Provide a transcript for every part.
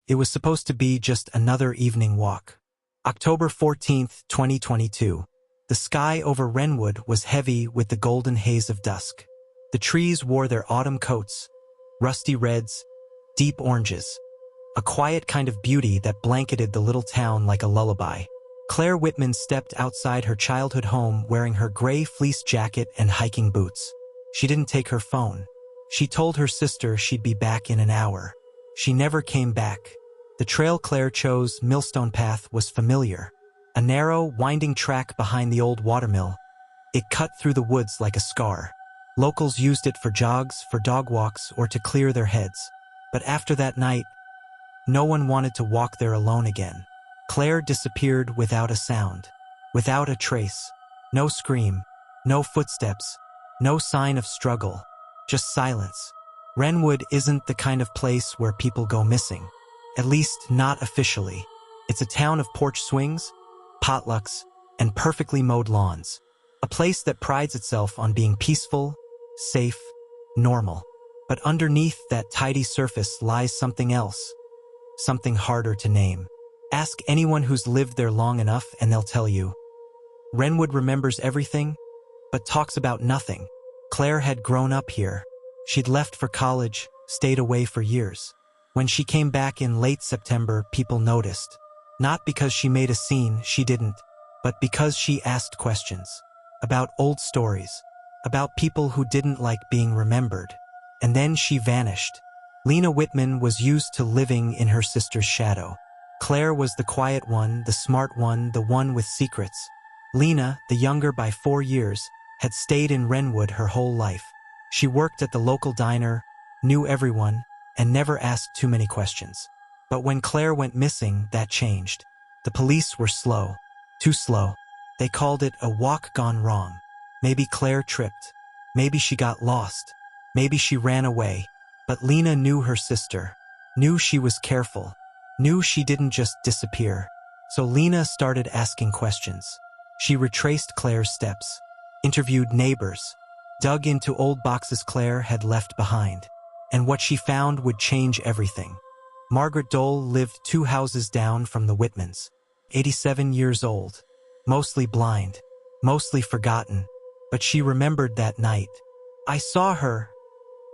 It was supposed to be just another evening walk. October 14th, 2022. The sky over Wrenwood was heavy with the golden haze of dusk. The trees wore their autumn coats, rusty reds, deep oranges, a quiet kind of beauty that blanketed the little town like a lullaby. Claire Whitman stepped outside her childhood home wearing her gray fleece jacket and hiking boots. She didn't take her phone. She told her sister she'd be back in an hour. She never came back. The trail Claire chose, Millstone Path, was familiar. A narrow, winding track behind the old watermill. It cut through the woods like a scar. Locals used it for jogs, for dog walks, or to clear their heads. But after that night, no one wanted to walk there alone again. Claire disappeared without a sound, without a trace. No scream, no footsteps, no sign of struggle, just silence. Wrenwood isn't the kind of place where people go missing. At least not officially. It's a town of porch swings, potlucks, and perfectly mowed lawns. A place that prides itself on being peaceful, safe, normal. But underneath that tidy surface lies something else. Something harder to name. Ask anyone who's lived there long enough and they'll tell you. Wrenwood remembers everything, but talks about nothing. Claire had grown up here. She'd left for college, stayed away for years. When she came back in late September, people noticed. Not because she made a scene, she didn't, but because she asked questions. About old stories. About people who didn't like being remembered. And then she vanished. Lena Whitman was used to living in her sister's shadow. Claire was the quiet one, the smart one, the one with secrets. Lena, the younger by 4 years, had stayed in Wrenwood her whole life. She worked at the local diner, knew everyone, and never asked too many questions. But when Claire went missing, that changed. The police were slow. Too slow. They called it a walk gone wrong. Maybe Claire tripped. Maybe she got lost. Maybe she ran away. But Lena knew her sister. Knew she was careful. Knew she didn't just disappear. So Lena started asking questions. She retraced Claire's steps. Interviewed neighbors. Dug into old boxes Claire had left behind. And what she found would change everything. Margaret Dole lived 2 houses down from the Whitmans. 87 years old. Mostly blind. Mostly forgotten. But she remembered that night. "I saw her,"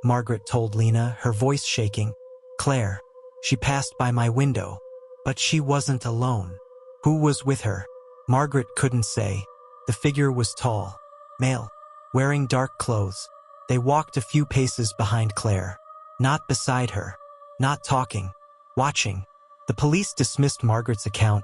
Margaret told Lena, her voice shaking. "Claire. She passed by my window. But she wasn't alone." Who was with her? Margaret couldn't say. The figure was tall. Male. Wearing dark clothes. They walked a few paces behind Claire. Not beside her. Not talking. Watching. The police dismissed Margaret's account.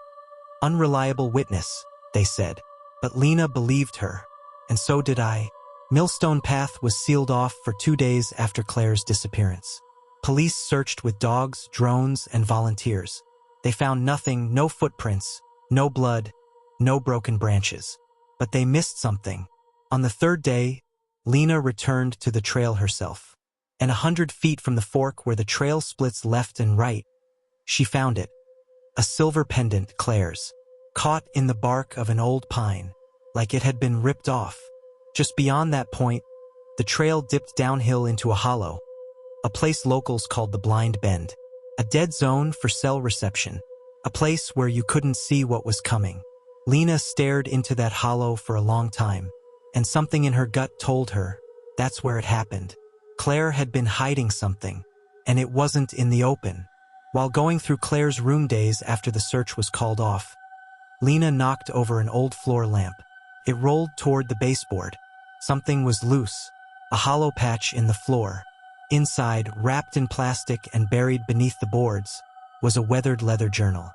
Unreliable witness, they said. But Lena believed her. And so did I. Millstone Path was sealed off for 2 days after Claire's disappearance. Police searched with dogs, drones, and volunteers. They found nothing, no footprints, no blood, no broken branches. But they missed something. On the 3rd day, Lena returned to the trail herself. And 100 feet from the fork where the trail splits left and right, she found it. A silver pendant, Claire's, caught in the bark of an old pine, like it had been ripped off. Just beyond that point, the trail dipped downhill into a hollow, a place locals called the Blind Bend, a dead zone for cell reception, a place where you couldn't see what was coming. Lena stared into that hollow for a long time, and something in her gut told her that's where it happened. Claire had been hiding something, and it wasn't in the open. While going through Claire's room days after the search was called off, Lena knocked over an old floor lamp. It rolled toward the baseboard. Something was loose, a hollow patch in the floor. Inside, wrapped in plastic and buried beneath the boards, was a weathered leather journal.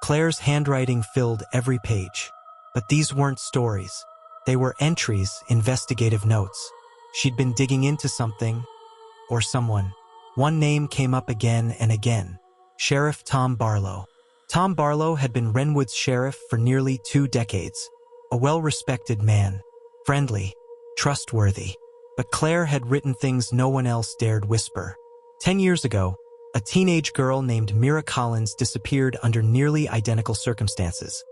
Claire's handwriting filled every page. But these weren't stories. They were entries, investigative notes. She'd been digging into something, or someone. One name came up again and again. Sheriff Tom Barlow. Tom Barlow had been Wrenwood's sheriff for nearly 2 decades. A well-respected man. Friendly. Trustworthy. But Claire had written things no one else dared whisper. 10 years ago, a teenage girl named Mira Collins disappeared under nearly identical circumstances.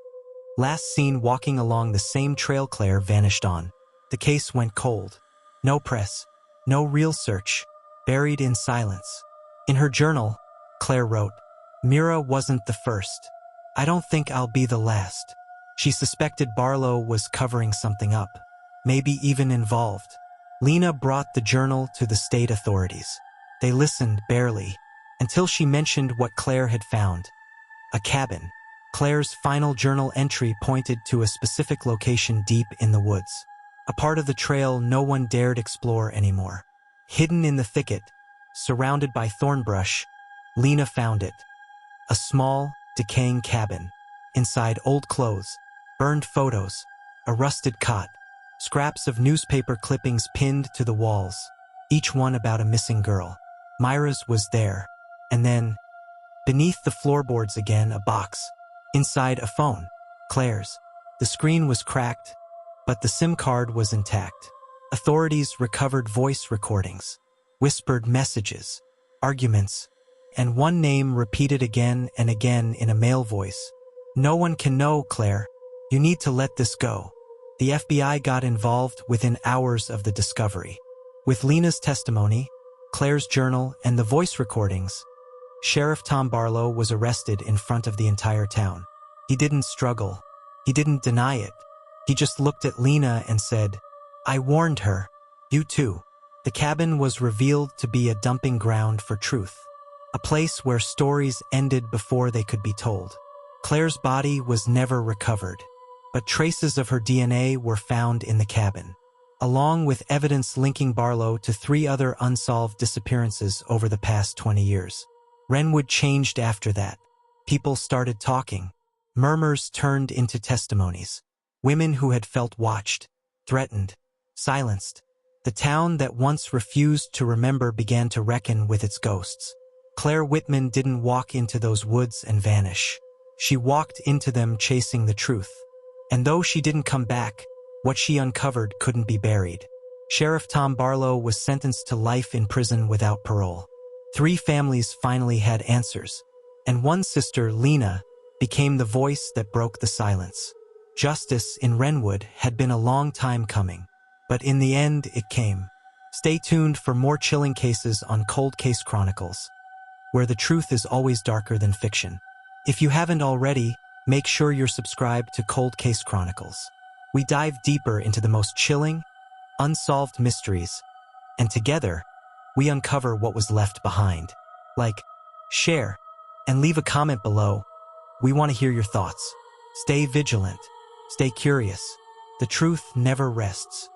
Last seen walking along the same trail Claire vanished on. The case went cold. No press. No real search. Buried in silence. In her journal, Claire wrote, Mira wasn't the first. I don't think I'll be the last. She suspected Barlow was covering something up, maybe even involved. Lena brought the journal to the state authorities. They listened barely, until she mentioned what Claire had found. A cabin. Claire's final journal entry pointed to a specific location deep in the woods. A part of the trail no one dared explore anymore. Hidden in the thicket, surrounded by thorn brush, Lena found it. A small, decaying cabin. Inside old clothes, burned photos, a rusted cot, scraps of newspaper clippings pinned to the walls, each one about a missing girl. Myra's was there. And then, beneath the floorboards again, a box. Inside, a phone. Claire's. The screen was cracked, but the SIM card was intact. Authorities recovered voice recordings, whispered messages, arguments, and one name repeated again and again in a male voice. No one can know, Claire. You need to let this go. The FBI got involved within hours of the discovery. With Lena's testimony, Claire's journal, and the voice recordings, Sheriff Tom Barlow was arrested in front of the entire town. He didn't struggle. He didn't deny it. He just looked at Lena and said, "I warned her. You too." The cabin was revealed to be a dumping ground for truth, a place where stories ended before they could be told. Claire's body was never recovered, but traces of her DNA were found in the cabin, along with evidence linking Barlow to 3 other unsolved disappearances over the past 20 years. Renwood changed after that. People started talking. Murmurs turned into testimonies. Women who had felt watched, threatened, silenced. The town that once refused to remember began to reckon with its ghosts. Claire Whitman didn't walk into those woods and vanish. She walked into them chasing the truth. And though she didn't come back, what she uncovered couldn't be buried. Sheriff Tom Barlow was sentenced to life in prison without parole. 3 families finally had answers, and one sister, Lena, became the voice that broke the silence. Justice in Renwood had been a long time coming, but in the end it came. Stay tuned for more chilling cases on Cold Case Chronicles, where the truth is always darker than fiction. If you haven't already, make sure you're subscribed to Cold Case Chronicles. We dive deeper into the most chilling, unsolved mysteries, and together, we uncover what was left behind. Like, share, and leave a comment below. We want to hear your thoughts. Stay vigilant. Stay curious. The truth never rests.